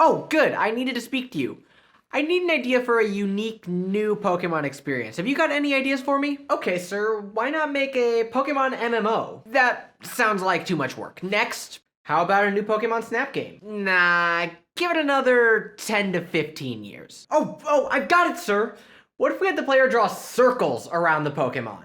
Oh, good, I needed to speak to you. I need an idea for a unique new Pokemon experience. Have you got any ideas for me? Okay, sir, why not make a Pokemon MMO? That sounds like too much work. Next, how about a new Pokemon Snap game? Nah, give it another 10 to 15 years. Oh, I've got it, sir. What if we had the player draw circles around the Pokemon?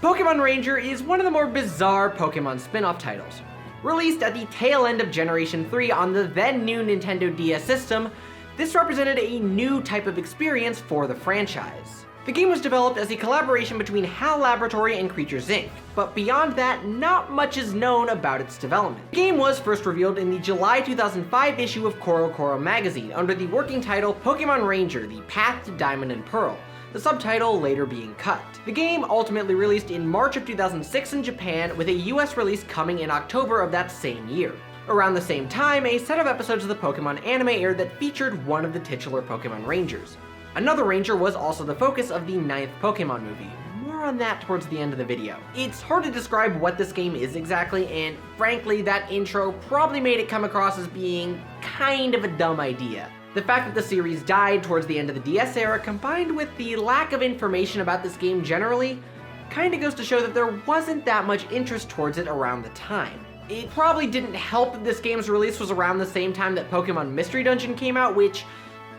Pokémon Ranger is one of the more bizarre Pokémon spin-off titles. Released at the tail end of Generation 3 on the then new Nintendo DS system, this represented a new type of experience for the franchise. The game was developed as a collaboration between HAL Laboratory and Creatures Inc., but beyond that, not much is known about its development. The game was first revealed in the July 2005 issue of CoroCoro magazine under the working title Pokémon Ranger: The Path to Diamond and Pearl, the subtitle later being cut. The game ultimately released in March of 2006 in Japan, with a US release coming in October of that same year. Around the same time, a set of episodes of the Pokemon anime aired that featured one of the titular Pokemon Rangers. Another Ranger was also the focus of the 9th Pokemon movie. More on that towards the end of the video. It's hard to describe what this game is exactly, and frankly, that intro probably made it come across as being kind of a dumb idea. The fact that the series died towards the end of the DS era, combined with the lack of information about this game generally, kinda goes to show that there wasn't that much interest towards it around the time. It probably didn't help that this game's release was around the same time that Pokemon Mystery Dungeon came out, which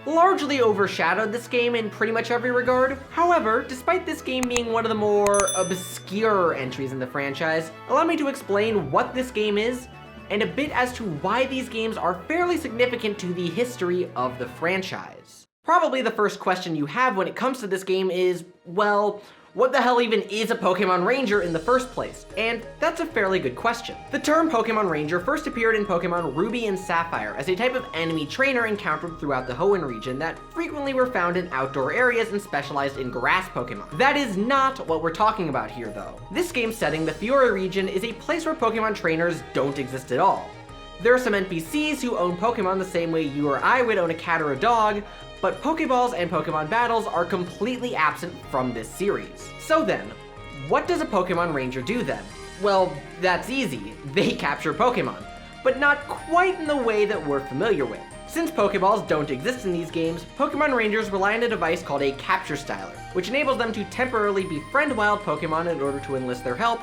largely overshadowed this game in pretty much every regard. However, despite this game being one of the more obscure entries in the franchise, allow me to explain what this game is, and a bit as to why these games are fairly significant to the history of the franchise. Probably the first question you have when it comes to this game is, well, what the hell even is a Pokemon Ranger in the first place? And that's a fairly good question. The term Pokemon Ranger first appeared in Pokemon Ruby and Sapphire as a type of enemy trainer encountered throughout the Hoenn region that frequently were found in outdoor areas and specialized in grass Pokemon. That is not what we're talking about here though. This game's setting, the Fiore region, is a place where Pokemon trainers don't exist at all. There are some NPCs who own Pokemon the same way you or I would own a cat or a dog, but Pokeballs and Pokemon battles are completely absent from this series. So then, what does a Pokemon Ranger do then? Well, that's easy. They capture Pokemon, but not quite in the way that we're familiar with. Since Pokeballs don't exist in these games, Pokemon Rangers rely on a device called a Capture Styler, which enables them to temporarily befriend wild Pokemon in order to enlist their help,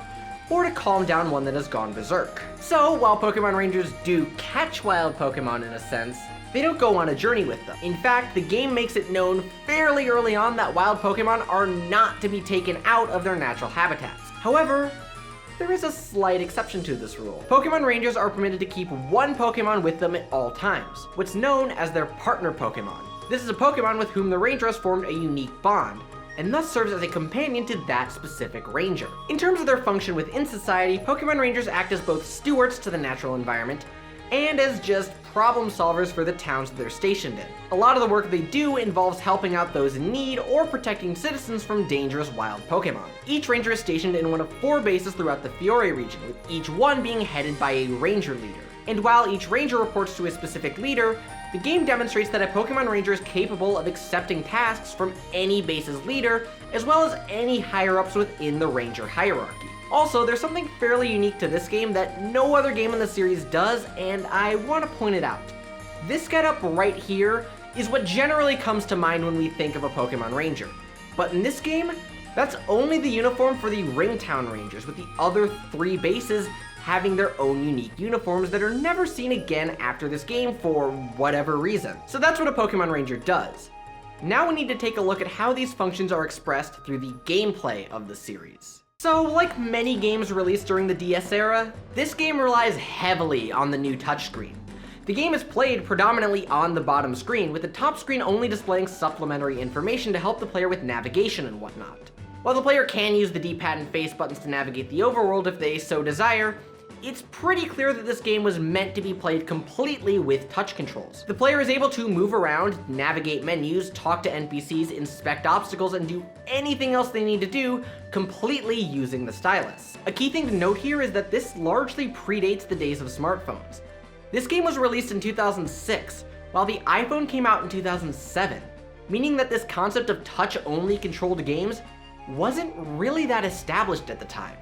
or to calm down one that has gone berserk. So, while Pokemon Rangers do catch wild Pokemon in a sense, they don't go on a journey with them. In fact, the game makes it known fairly early on that wild Pokemon are not to be taken out of their natural habitats. However, there is a slight exception to this rule. Pokemon Rangers are permitted to keep one Pokemon with them at all times, what's known as their partner Pokemon. This is a Pokemon with whom the Ranger has formed a unique bond, and thus serves as a companion to that specific Ranger. In terms of their function within society, Pokemon Rangers act as both stewards to the natural environment, and as just problem solvers for the towns that they're stationed in. A lot of the work they do involves helping out those in need or protecting citizens from dangerous wild Pokemon. Each Ranger is stationed in one of 4 bases throughout the Fiore region, with each one being headed by a Ranger leader. And while each Ranger reports to a specific leader, the game demonstrates that a Pokemon Ranger is capable of accepting tasks from any base's leader, as well as any higher-ups within the Ranger hierarchy. Also, there's something fairly unique to this game that no other game in the series does, and I want to point it out. This getup right here is what generally comes to mind when we think of a Pokemon Ranger. But in this game, that's only the uniform for the Ringtown Rangers, with the other 3 bases having their own unique uniforms that are never seen again after this game for whatever reason. So that's what a Pokemon Ranger does. Now we need to take a look at how these functions are expressed through the gameplay of the series. So, like many games released during the DS era, this game relies heavily on the new touchscreen. The game is played predominantly on the bottom screen, with the top screen only displaying supplementary information to help the player with navigation and whatnot. While the player can use the D-pad and face buttons to navigate the overworld if they so desire, it's pretty clear that this game was meant to be played completely with touch controls. The player is able to move around, navigate menus, talk to NPCs, inspect obstacles, and do anything else they need to do completely using the stylus. A key thing to note here is that this largely predates the days of smartphones. This game was released in 2006, while the iPhone came out in 2007, meaning that this concept of touch-only controlled games wasn't really that established at the time.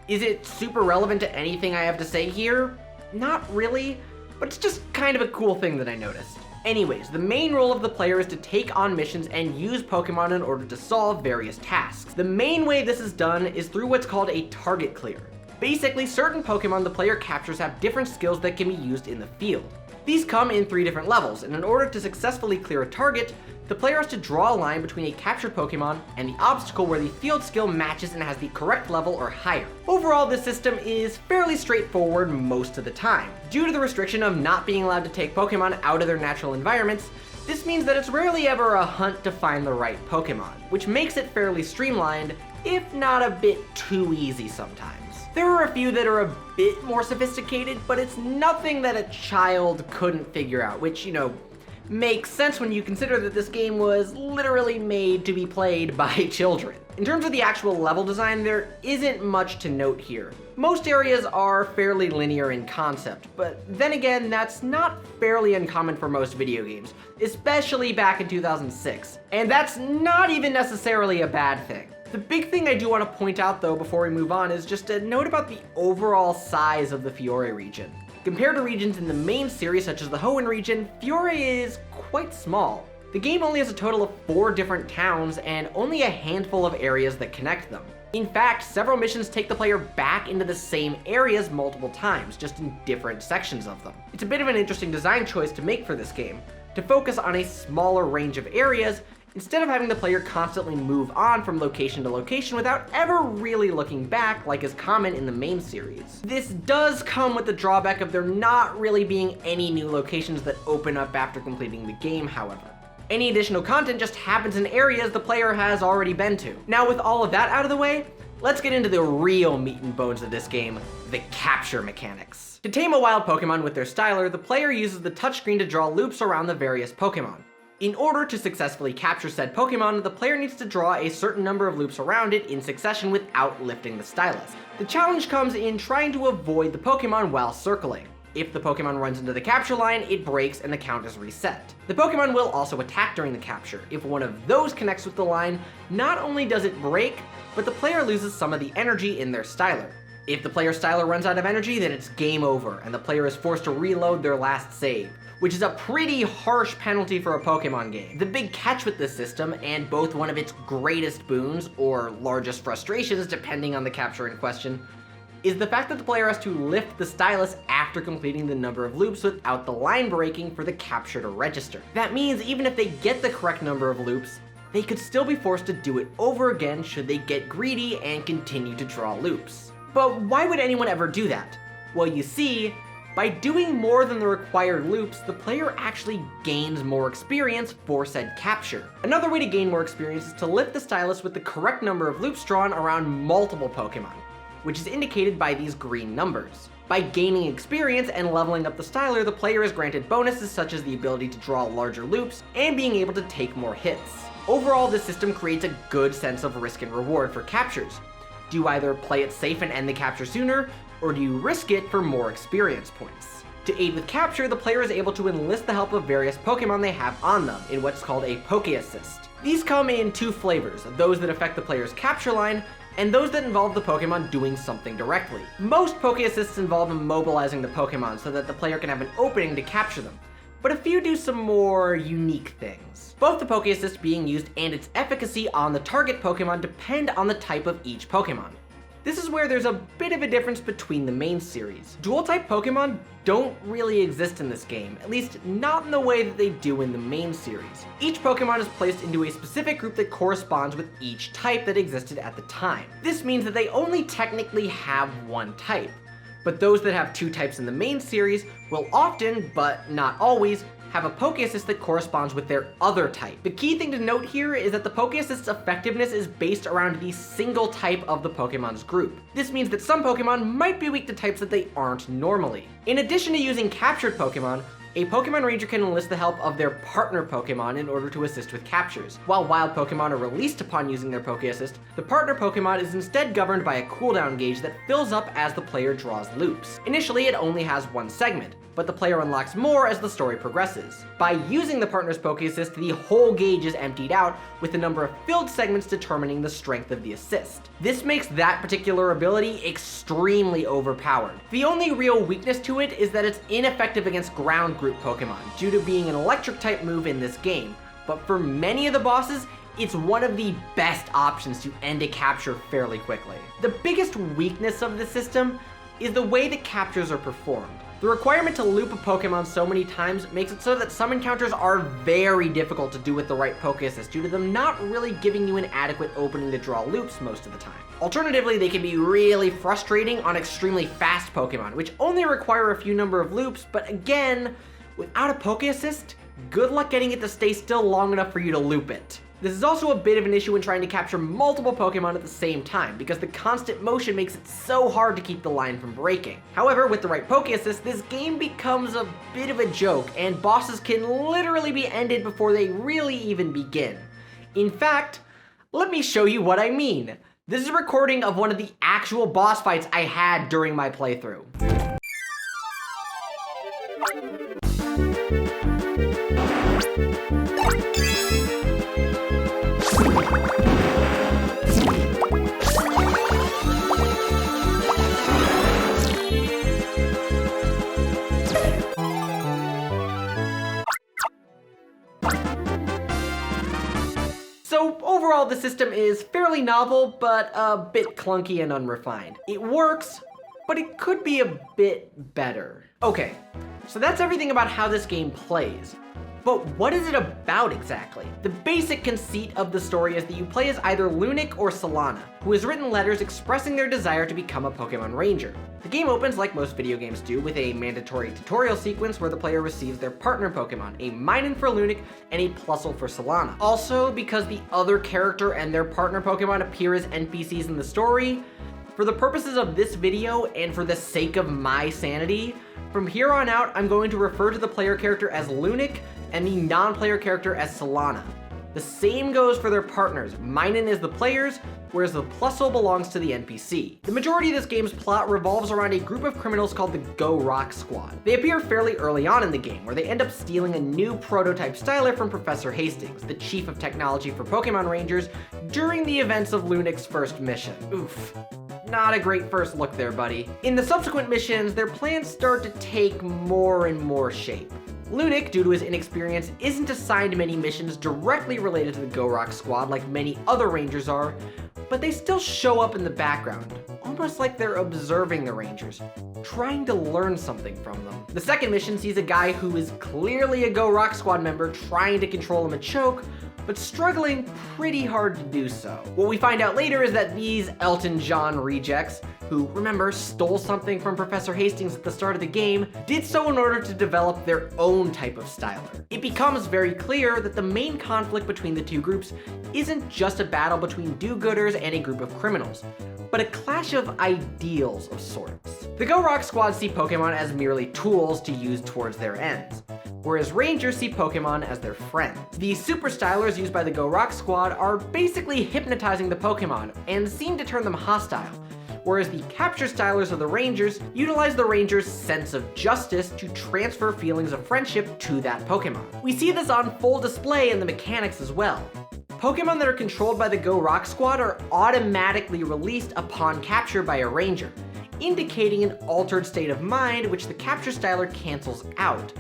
Is it super relevant to anything I have to say here? Not really, but it's just kind of a cool thing that I noticed. Anyways, the main role of the player is to take on missions and use Pokemon in order to solve various tasks. The main way this is done is through what's called a target clear. Basically, certain Pokemon the player captures have different skills that can be used in the field. These come in 3 different levels, and in order to successfully clear a target, the player has to draw a line between a captured Pokemon and the obstacle where the field skill matches and has the correct level or higher. Overall, this system is fairly straightforward most of the time. Due to the restriction of not being allowed to take Pokemon out of their natural environments, this means that it's rarely ever a hunt to find the right Pokemon, which makes it fairly streamlined, if not a bit too easy sometimes. There are a few that are a bit more sophisticated, but it's nothing that a child couldn't figure out, which, makes sense when you consider that this game was literally made to be played by children. In terms of the actual level design, there isn't much to note here. Most areas are fairly linear in concept, but then again, that's not fairly uncommon for most video games, especially back in 2006. And that's not even necessarily a bad thing. The big thing I do want to point out though before we move on is just a note about the overall size of the Fiore region. Compared to regions in the main series such as the Hoenn region, Fiore is quite small. The game only has a total of 4 different towns and only a handful of areas that connect them. In fact, several missions take the player back into the same areas multiple times, just in different sections of them. It's a bit of an interesting design choice to make for this game, to focus on a smaller range of areas instead of having the player constantly move on from location to location without ever really looking back like is common in the main series. This does come with the drawback of there not really being any new locations that open up after completing the game, however. Any additional content just happens in areas the player has already been to. Now with all of that out of the way, let's get into the real meat and bones of this game, the capture mechanics. To tame a wild Pokemon with their styler, the player uses the touchscreen to draw loops around the various Pokemon. In order to successfully capture said Pokemon, the player needs to draw a certain number of loops around it in succession without lifting the stylus. The challenge comes in trying to avoid the Pokemon while circling. If the Pokemon runs into the capture line, it breaks and the count is reset. The Pokemon will also attack during the capture. If one of those connects with the line, not only does it break, but the player loses some of the energy in their styler. If the player's styler runs out of energy, then it's game over, and the player is forced to reload their last save, which is a pretty harsh penalty for a Pokemon game. The big catch with this system, and both one of its greatest boons, or largest frustrations depending on the capture in question, is the fact that the player has to lift the stylus after completing the number of loops without the line breaking for the capture to register. That means even if they get the correct number of loops, they could still be forced to do it over again should they get greedy and continue to draw loops. But why would anyone ever do that? Well, you see, by doing more than the required loops, the player actually gains more experience for said capture. Another way to gain more experience is to lift the stylus with the correct number of loops drawn around multiple Pokemon, which is indicated by these green numbers. By gaining experience and leveling up the styler, the player is granted bonuses such as the ability to draw larger loops and being able to take more hits. Overall, this system creates a good sense of risk and reward for captures. Do you either play it safe and end the capture sooner, or do you risk it for more experience points? To aid with capture, the player is able to enlist the help of various Pokemon they have on them in what's called a Poke Assist. These come in 2 flavors, those that affect the player's capture line, and those that involve the Pokemon doing something directly. Most Poke Assists involve immobilizing the Pokemon so that the player can have an opening to capture them, but a few do some more unique things. Both the Poke Assist being used and its efficacy on the target Pokemon depend on the type of each Pokemon. This is where there's a bit of a difference between the main series. Dual-type Pokemon don't really exist in this game, at least not in the way that they do in the main series. Each Pokemon is placed into a specific group that corresponds with each type that existed at the time. This means that they only technically have one type, but those that have 2 types in the main series will often, but not always, have a Poke Assist that corresponds with their other type. The key thing to note here is that the Poke Assist's effectiveness is based around the single type of the Pokemon's group. This means that some Pokemon might be weak to types that they aren't normally. In addition to using captured Pokemon, a Pokémon Ranger can enlist the help of their partner Pokemon in order to assist with captures. While wild Pokemon are released upon using their Poke Assist, the partner Pokemon is instead governed by a cooldown gauge that fills up as the player draws loops. Initially, it only has 1 segment, but the player unlocks more as the story progresses. By using the partner's Poke Assist, the whole gauge is emptied out, with the number of filled segments determining the strength of the assist. This makes that particular ability extremely overpowered. The only real weakness to it is that it's ineffective against ground group Pokemon, due to being an electric type move in this game, but for many of the bosses, it's one of the best options to end a capture fairly quickly. The biggest weakness of the system is the way the captures are performed. The requirement to loop a Pokemon so many times makes it so that some encounters are very difficult to do with the right Poke Assist due to them not really giving you an adequate opening to draw loops most of the time. Alternatively, they can be really frustrating on extremely fast Pokemon, which only require a few number of loops, but again, without a Poke Assist, good luck getting it to stay still long enough for you to loop it. This is also a bit of an issue when trying to capture multiple Pokemon at the same time, because the constant motion makes it so hard to keep the line from breaking. However, with the right Poke Assist, this game becomes a bit of a joke, and bosses can literally be ended before they really even begin. In fact, let me show you what I mean. This is a recording of one of the actual boss fights I had during my playthrough. So overall, the system is fairly novel, but a bit clunky and unrefined. It works, but it could be a bit better. Okay, so that's everything about how this game plays. But what is it about exactly? The basic conceit of the story is that you play as either Lunik or Solana, who has written letters expressing their desire to become a Pokémon Ranger. The game opens like most video games do, with a mandatory tutorial sequence where the player receives their partner Pokemon, a Minun for Lunik and a Plusle for Solana. Also, because the other character and their partner Pokemon appear as NPCs in the story, for the purposes of this video and for the sake of my sanity, from here on out I'm going to refer to the player character as Lunik and the non-player character as Solana. The same goes for their partners. Minun is the player's, whereas the Plusle belongs to the NPC. The majority of this game's plot revolves around a group of criminals called the Go Rock Squad. They appear fairly early on in the game, where they end up stealing a new prototype styler from Professor Hastings, the chief of technology for Pokemon Rangers, during the events of Lunik's first mission. Oof. Not a great first look there, buddy. In the subsequent missions, their plans start to take more and more shape. Lunik, due to his inexperience, isn't assigned many missions directly related to the Go Rock Squad like many other Rangers are, but they still show up in the background, almost like they're observing the Rangers, trying to learn something from them. The second mission sees a guy who is clearly a Go Rock Squad member trying to control a Machoke, but struggling pretty hard to do so. What we find out later is that these Elton John rejects, who, remember, stole something from Professor Hastings at the start of the game, did so in order to develop their own type of styler. It becomes very clear that the main conflict between the two groups isn't just a battle between do-gooders and a group of criminals, but a clash of ideals of sorts. The Go Rock Squad see Pokemon as merely tools to use towards their ends, whereas Rangers see Pokemon as their friends. The super stylers used by the Go Rock Squad are basically hypnotizing the Pokemon and seem to turn them hostile, whereas the capture stylers of the Rangers utilize the Rangers' sense of justice to transfer feelings of friendship to that Pokemon. We see this on full display in the mechanics as well. Pokemon that are controlled by the Go Rock Squad are automatically released upon capture by a Ranger, indicating an altered state of mind which the capture styler cancels out,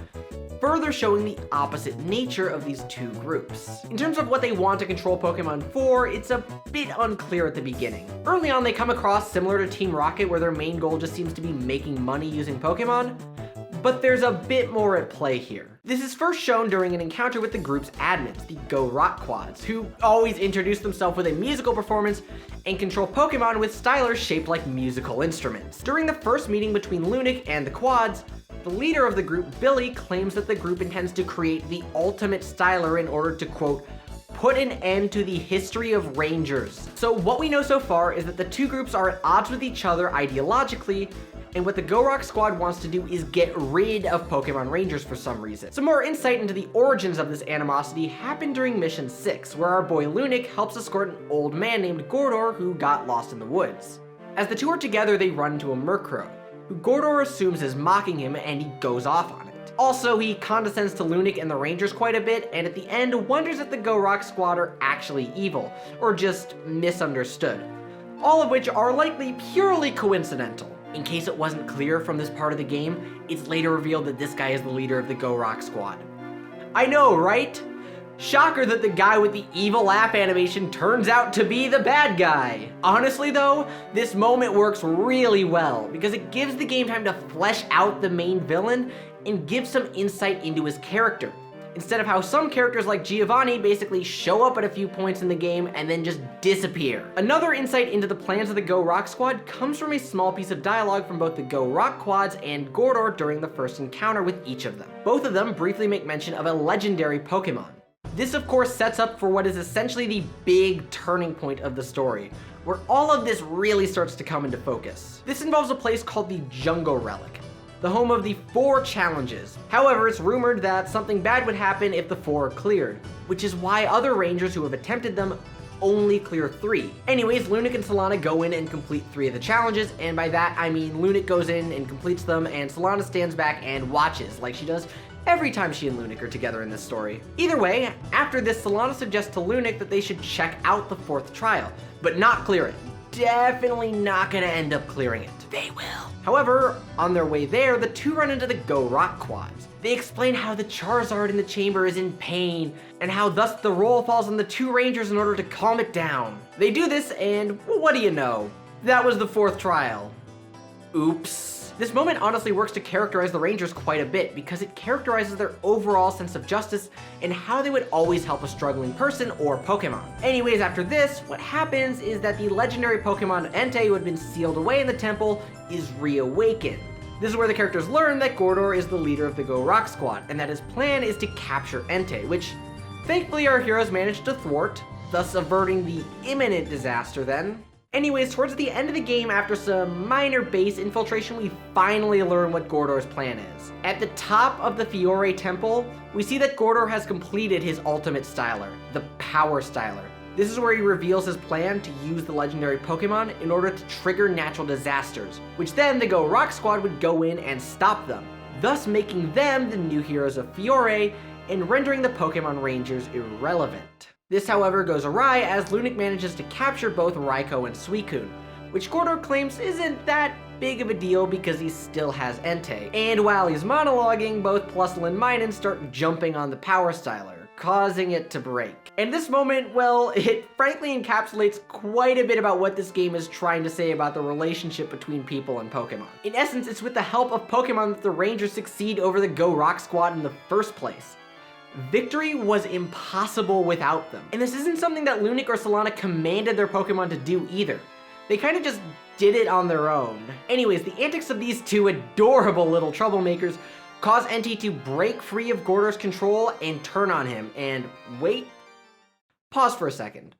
further showing the opposite nature of these two groups. In terms of what they want to control Pokemon for, it's a bit unclear at the beginning. Early on, they come across similar to Team Rocket, where their main goal just seems to be making money using Pokemon, but there's a bit more at play here. This is first shown during an encounter with the group's admins, the Go Rock Quads, who always introduce themselves with a musical performance and control Pokemon with stylers shaped like musical instruments. During the first meeting between Lunik and the Quads, the leader of the group, Billy, claims that the group intends to create the ultimate styler in order to, quote, put an end to the history of Rangers. So what we know so far is that the two groups are at odds with each other ideologically, and what the Go Rock Squad wants to do is get rid of Pokemon Rangers for some reason. Some more insight into the origins of this animosity happened during Mission 6, where our boy Lunik helps escort an old man named Gordor who got lost in the woods. As the two are together, they run into a Murkrow, who Gordor assumes is mocking him, and he goes off on it. Also, he condescends to Lunik and the Rangers quite a bit, and at the end wonders if the Go Rock Squad are actually evil, or just misunderstood. All of which are likely purely coincidental. In case it wasn't clear from this part of the game, it's later revealed that this guy is the leader of the Go Rock Squad. I know, right? Shocker that the guy with the evil laugh animation turns out to be the bad guy. Honestly though, this moment works really well because it gives the game time to flesh out the main villain and give some insight into his character, instead of how some characters like Giovanni basically show up at a few points in the game and then just disappear. Another insight into the plans of the Go Rock Squad comes from a small piece of dialogue from both the Go Rock Quads and Gordor during the first encounter with each of them. Both of them briefly make mention of a legendary Pokemon. This of course sets up for what is essentially the big turning point of the story, where all of this really starts to come into focus. This involves a place called the Jungle Relic, the home of the 4 challenges. However, it's rumored that something bad would happen if the 4 are cleared, which is why other rangers who have attempted them only clear 3. Anyways, Lunik and Solana go in and complete 3 of the challenges, and by that I mean Lunik goes in and completes them, and Solana stands back and watches, like she does every time she and Lunik are together in this story. Either way, after this, Solana suggests to Lunik that they should check out the 4th trial, but not clear it. Definitely not gonna end up clearing it. They will. However, on their way there, the 2 run into the Go Rock Quads. They explain how the Charizard in the chamber is in pain, and how thus the role falls on the 2 Rangers in order to calm it down. They do this, and well, what do you know? That was the 4th trial. Oops. This moment honestly works to characterize the Rangers quite a bit because it characterizes their overall sense of justice and how they would always help a struggling person or Pokemon. Anyways, after this, what happens is that the legendary Pokemon Entei, who had been sealed away in the temple, is reawakened. This is where the characters learn that Gordor is the leader of the Go Rock Squad and that his plan is to capture Entei, which thankfully our heroes managed to thwart, thus averting the imminent disaster then. Anyways, towards the end of the game, after some minor base infiltration, we finally learn what Gordor's plan is. At the top of the Fiore Temple, we see that Gordor has completed his ultimate styler, the Power Styler. This is where he reveals his plan to use the legendary Pokemon in order to trigger natural disasters, which then the Go Rock Squad would go in and stop them, thus making them the new heroes of Fiore and rendering the Pokemon Rangers irrelevant. This, however, goes awry as Lunik manages to capture both Raikou and Suicune, which Gordor claims isn't that big of a deal because he still has Entei. And while he's monologuing, both Plusle and Minun start jumping on the Power Styler, causing it to break. And this moment, well, it frankly encapsulates quite a bit about what this game is trying to say about the relationship between people and Pokemon. In essence, it's with the help of Pokemon that the Rangers succeed over the Go Rock Squad in the first place. Victory was impossible without them. And this isn't something that Lunik or Solana commanded their Pokemon to do either. They kind of just did it on their own. Anyways, the antics of these 2 adorable little troublemakers cause Entei to break free of Gordor's control and turn on him. And wait, pause for a second.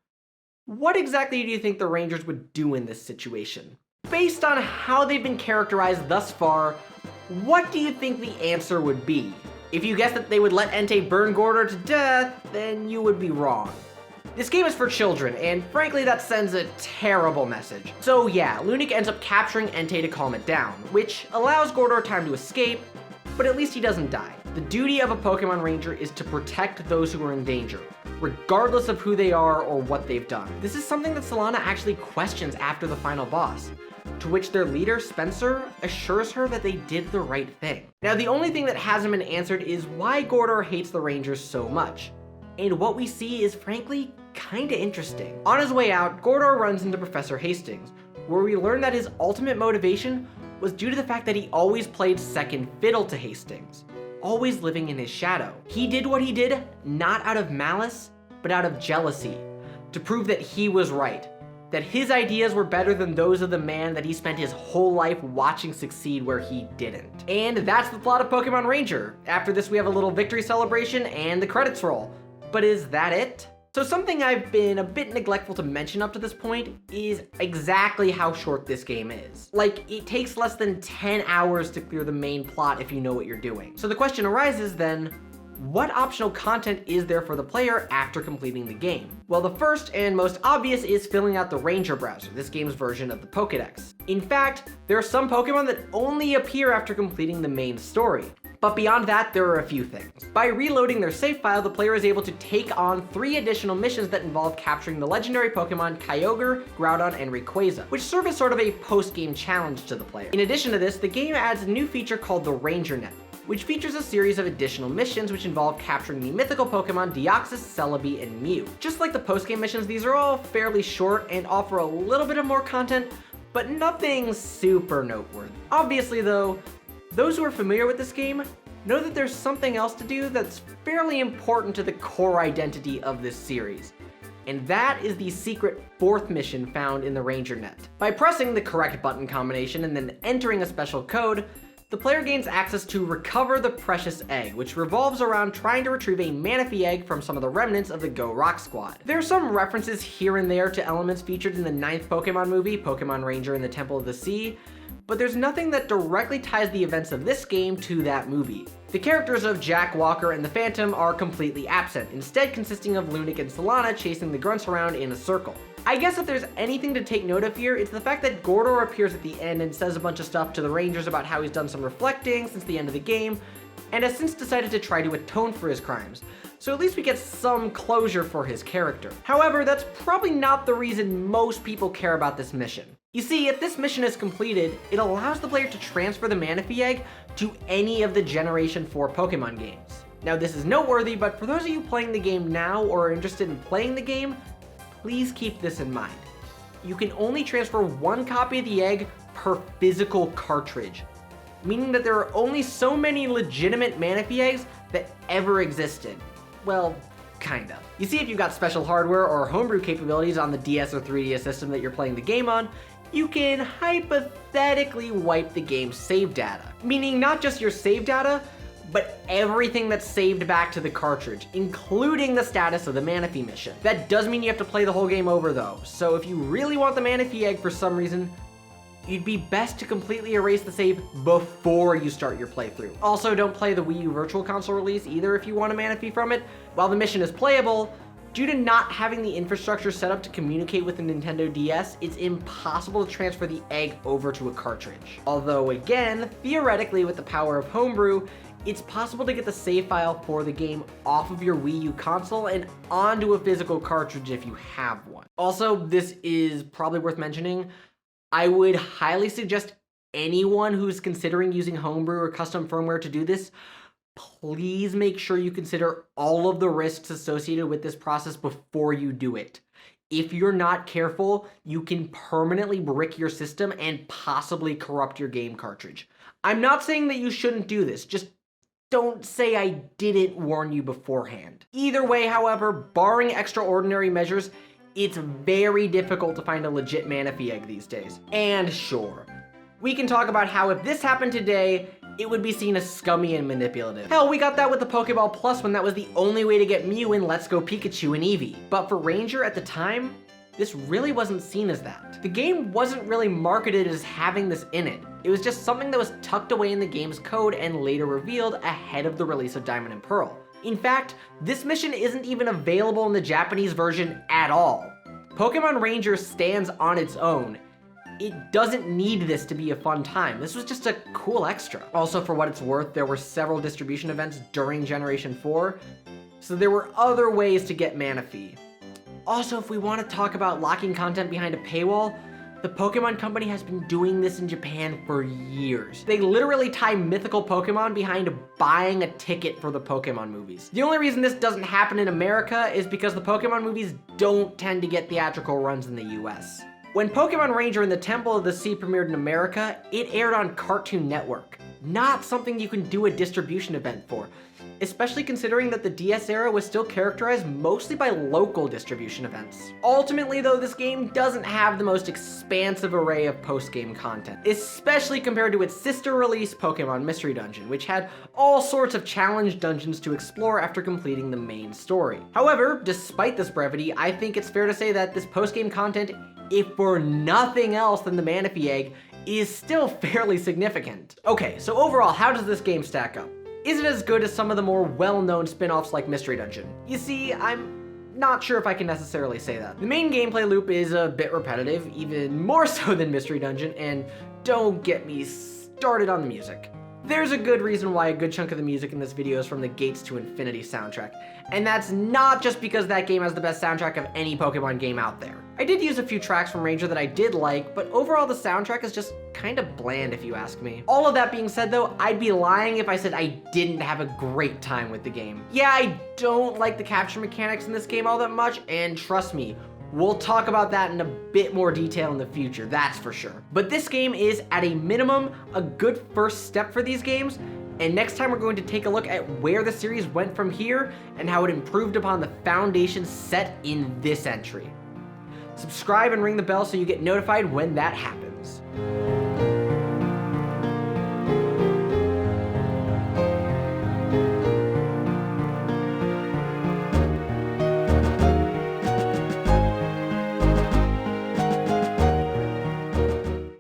What exactly do you think the Rangers would do in this situation? Based on how they've been characterized thus far, what do you think the answer would be? If you guessed that they would let Entei burn Gordor to death, then you would be wrong. This game is for children, and frankly that sends a terrible message. So yeah, Lunik ends up capturing Entei to calm it down, which allows Gordor time to escape, but at least he doesn't die. The duty of a Pokemon Ranger is to protect those who are in danger, regardless of who they are or what they've done. This is something that Solana actually questions after the final boss, to which their leader, Spencer, assures her that they did the right thing. Now, the only thing that hasn't been answered is why Gordor hates the Rangers so much. And what we see is frankly kinda interesting. On his way out, Gordor runs into Professor Hastings, where we learn that his ultimate motivation was due to the fact that he always played second fiddle to Hastings, always living in his shadow. He did what he did not out of malice, but out of jealousy, to prove that he was right, that his ideas were better than those of the man that he spent his whole life watching succeed where he didn't. And that's the plot of Pokémon Ranger. After this we have a little victory celebration and the credits roll. But is that it? So something I've been a bit neglectful to mention up to this point is exactly how short this game is. Like, it takes less than 10 hours to clear the main plot if you know what you're doing. So the question arises then, what optional content is there for the player after completing the game? Well, the first and most obvious is filling out the Ranger browser, this game's version of the Pokédex. In fact, there are some Pokemon that only appear after completing the main story. But beyond that, there are a few things. By reloading their save file, the player is able to take on 3 additional missions that involve capturing the legendary Pokemon Kyogre, Groudon, and Rayquaza, which serve as sort of a post-game challenge to the player. In addition to this, the game adds a new feature called the Ranger Net, which features a series of additional missions which involve capturing the mythical Pokemon Deoxys, Celebi, and Mew. Just like the post-game missions, these are all fairly short and offer a little bit of more content, but nothing super noteworthy. Obviously though, those who are familiar with this game know that there's something else to do that's fairly important to the core identity of this series. And that is the secret 4th mission found in the Ranger Net. By pressing the correct button combination and then entering a special code, the player gains access to Recover the Precious Egg, which revolves around trying to retrieve a Manaphy egg from some of the remnants of the Go Rock Squad. There are some references here and there to elements featured in the 9th Pokemon movie, Pokémon Ranger and the Temple of the Sea, but there's nothing that directly ties the events of this game to that movie. The characters of Jack Walker and the Phantom are completely absent, instead consisting of Lunatic and Solana chasing the grunts around in a circle. I guess if there's anything to take note of here, it's the fact that Gordor appears at the end and says a bunch of stuff to the Rangers about how he's done some reflecting since the end of the game, and has since decided to try to atone for his crimes. So at least we get some closure for his character. However, that's probably not the reason most people care about this mission. You see, if this mission is completed, it allows the player to transfer the Manaphy egg to any of the Generation 4 Pokemon games. Now this is noteworthy, but for those of you playing the game now or are interested in playing the game, please keep this in mind. You can only transfer 1 copy of the egg per physical cartridge, meaning that there are only so many legitimate Manaphy eggs that ever existed. Well, kind of. You see, if you've got special hardware or homebrew capabilities on the DS or 3DS system that you're playing the game on, you can hypothetically wipe the game's save data. Meaning not just your save data, but everything that's saved back to the cartridge, including the status of the Manaphy mission. That does mean you have to play the whole game over though, so if you really want the Manaphy egg for some reason, you'd be best to completely erase the save before you start your playthrough. Also, don't play the Wii U Virtual Console release either if you want a Manaphy from it. While the mission is playable, due to not having the infrastructure set up to communicate with the Nintendo DS, it's impossible to transfer the egg over to a cartridge. Although again, theoretically with the power of homebrew, it's possible to get the save file for the game off of your Wii U console and onto a physical cartridge if you have one. Also, this is probably worth mentioning, I would highly suggest anyone who's considering using homebrew or custom firmware to do this, please make sure you consider all of the risks associated with this process before you do it. If you're not careful, you can permanently brick your system and possibly corrupt your game cartridge. I'm not saying that you shouldn't do this, just don't say I didn't warn you beforehand. Either way, however, barring extraordinary measures, it's very difficult to find a legit Manaphy egg these days. And sure, we can talk about how if this happened today, it would be seen as scummy and manipulative. Hell, we got that with the Pokeball Plus when that was the only way to get Mew in Let's Go Pikachu and Eevee. But for Ranger at the time, this really wasn't seen as that. The game wasn't really marketed as having this in it. It was just something that was tucked away in the game's code and later revealed ahead of the release of Diamond and Pearl. In fact, this mission isn't even available in the Japanese version at all. Pokémon Ranger stands on its own. It doesn't need this to be a fun time. This was just a cool extra. Also, for what it's worth, there were several distribution events during Generation 4, so there were other ways to get Manaphy. Also, if we want to talk about locking content behind a paywall, the Pokemon Company has been doing this in Japan for years. They literally tie mythical Pokemon behind buying a ticket for the Pokemon movies. The only reason this doesn't happen in America is because the Pokemon movies don't tend to get theatrical runs in the US. When Pokémon Ranger and the Temple of the Sea premiered in America, it aired on Cartoon Network. Not something you can do a distribution event for, especially considering that the DS era was still characterized mostly by local distribution events. Ultimately though, this game doesn't have the most expansive array of post-game content, especially compared to its sister release, Pokémon Mystery Dungeon, which had all sorts of challenge dungeons to explore after completing the main story. However, despite this brevity, I think it's fair to say that this post-game content, if for nothing else than the Manaphy egg, is still fairly significant. Okay, so overall, how does this game stack up? isn't as good as some of the more well-known spin-offs like Mystery Dungeon. You see, I'm not sure if I can necessarily say that. The main gameplay loop is a bit repetitive, even more so than Mystery Dungeon, and don't get me started on the music. There's a good reason why a good chunk of the music in this video is from the Gates to Infinity soundtrack, and that's not just because that game has the best soundtrack of any Pokemon game out there. I did use a few tracks from Ranger that I did like, but overall the soundtrack is just kind of bland if you ask me. All of that being said though, I'd be lying if I said I didn't have a great time with the game. Yeah, I don't like the capture mechanics in this game all that much, and trust me, we'll talk about that in a bit more detail in the future, that's for sure. But this game is, at a minimum, a good first step for these games, and next time we're going to take a look at where the series went from here and how it improved upon the foundation set in this entry. Subscribe and ring the bell so you get notified when that happens.